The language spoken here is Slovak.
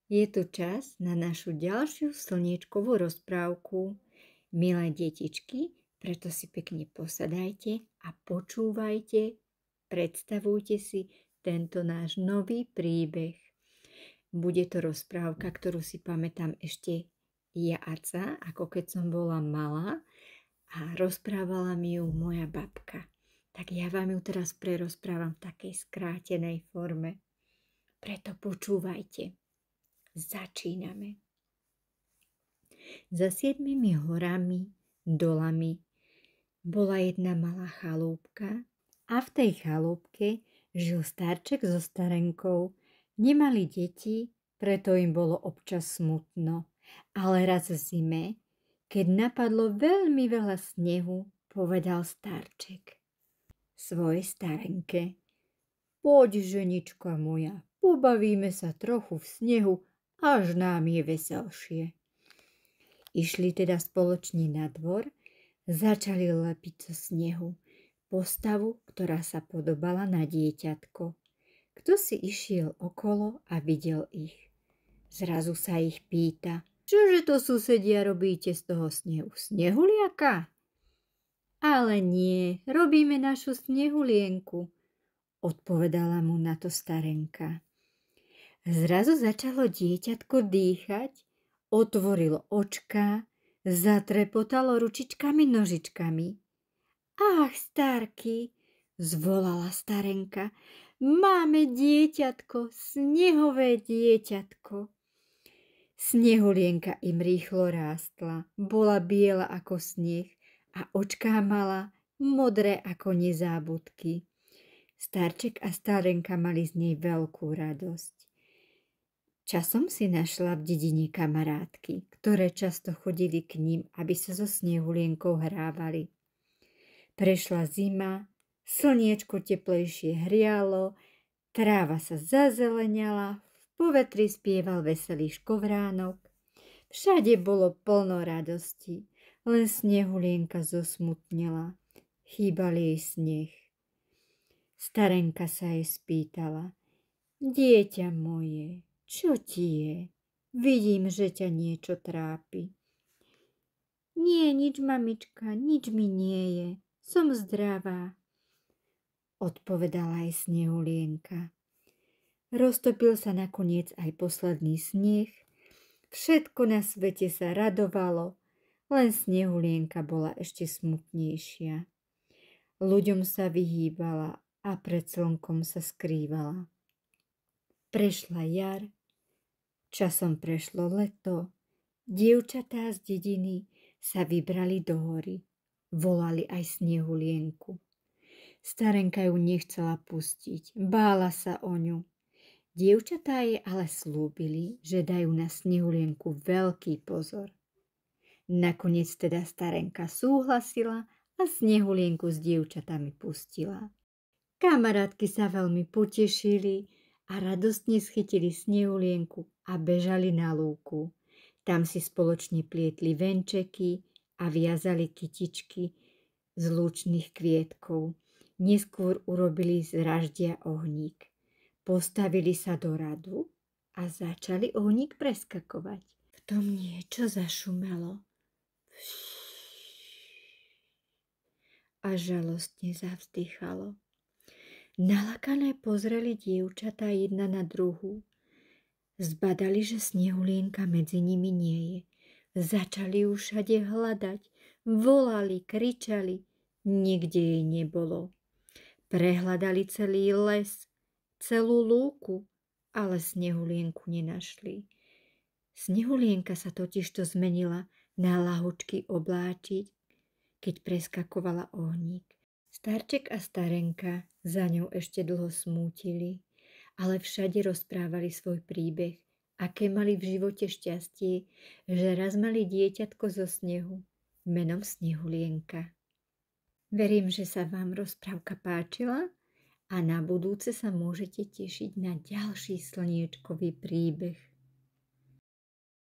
Je tu čas na našu ďalšiu slniečkovú rozprávku. Milé detičky, preto si pekne posadajte a počúvajte, predstavujte si tento náš nový príbeh. Bude to rozprávka, ktorú si pamätám ešte ja, Aca, ako keď som bola malá a rozprávala mi ju moja babka. Tak ja vám ju teraz prerozprávam v takej skrátenej forme. Preto počúvajte. Začíname. Za 7 horami, dolami bola jedna malá chalúbka a v tej chalúbke žil starček so starenkou. Nemali deti, preto im bolo občas smutno. Ale raz v zime, keď napadlo veľmi veľa snehu, povedal starček svojej starenke: Poď, ženička moja, pobavíme sa trochu v snehu, až nám je veselšie. Išli teda spoločne na dvor, začali lepiť zo snehu postavu, ktorá sa podobala na dieťatko. Kto si išiel okolo a videl ich. Zrazu sa ich pýta: Čože to, susedia, robíte z toho snehu? Snehuliaka? Ale nie, robíme našu snehulienku, odpovedala mu na to starenka. Zrazu začalo dieťatko dýchať, otvorilo očká, zatrepotalo ručičkami nožičkami. Ach, starky, zvolala starenka, máme dieťatko, snehové dieťatko. Snehulienka im rýchlo rástla, bola biela ako sneh a očká mala modré ako nezábudky. Starček a starenka mali z nej veľkú radosť. Časom si našla v dedine kamarátky, ktoré často chodili k ním, aby sa so snehulienkou hrávali. Prešla zima, slniečko teplejšie hrialo, tráva sa zazeleniala, v povetri spieval veselý škovránok. Všade bolo plno radosti, len snehulienka zosmutnela, chýbal jej sneh. Starenka sa jej spýtala: Dieťa moje, čo ti je? Vidím, že ťa niečo trápi. Nie, nič, mamička, nič mi nie je. Som zdravá, odpovedala jej snehulienka. Roztopil sa nakoniec aj posledný sneh. Všetko na svete sa radovalo, len snehulienka bola ešte smutnejšia. Ľuďom sa vyhýbala a pred slnkom sa skrývala. Prešla jar, časom prešlo leto, dievčatá z dediny sa vybrali do hory, volali aj snehulienku. Starenka ju nechcela pustiť, bála sa o ňu. Dievčatá jej ale slúbili, že dajú na snehulienku veľký pozor. Nakoniec teda starenka súhlasila a snehulienku s dievčatami pustila. Kamarátky sa veľmi potešili a radostne schytili snehulienku a bežali na lúku. Tam si spoločne plietli venčeky a viazali kytičky z lúčnych kvietkov. Neskôr urobili z raždia ohník. Postavili sa do radu a začali ohník preskakovať. V tom niečo zašumelo a žalostne zavzdychalo. Nalakané pozreli dievčatá jedna na druhú. Zbadali, že snehulienka medzi nimi nie je. Začali ju všade hľadať, volali, kričali, nikde jej nebolo. Prehľadali celý les, celú lúku, ale snehulienku nenašli. Snehulienka sa totižto zmenila na lahučký obláčik, keď preskakovala ohník. Starček a starenka za ňou ešte dlho smútili, ale všade rozprávali svoj príbeh, aké mali v živote šťastie, že raz mali dieťatko zo snehu menom Snehulienka. Verím, že sa vám rozprávka páčila a na budúce sa môžete tešiť na ďalší slniečkový príbeh.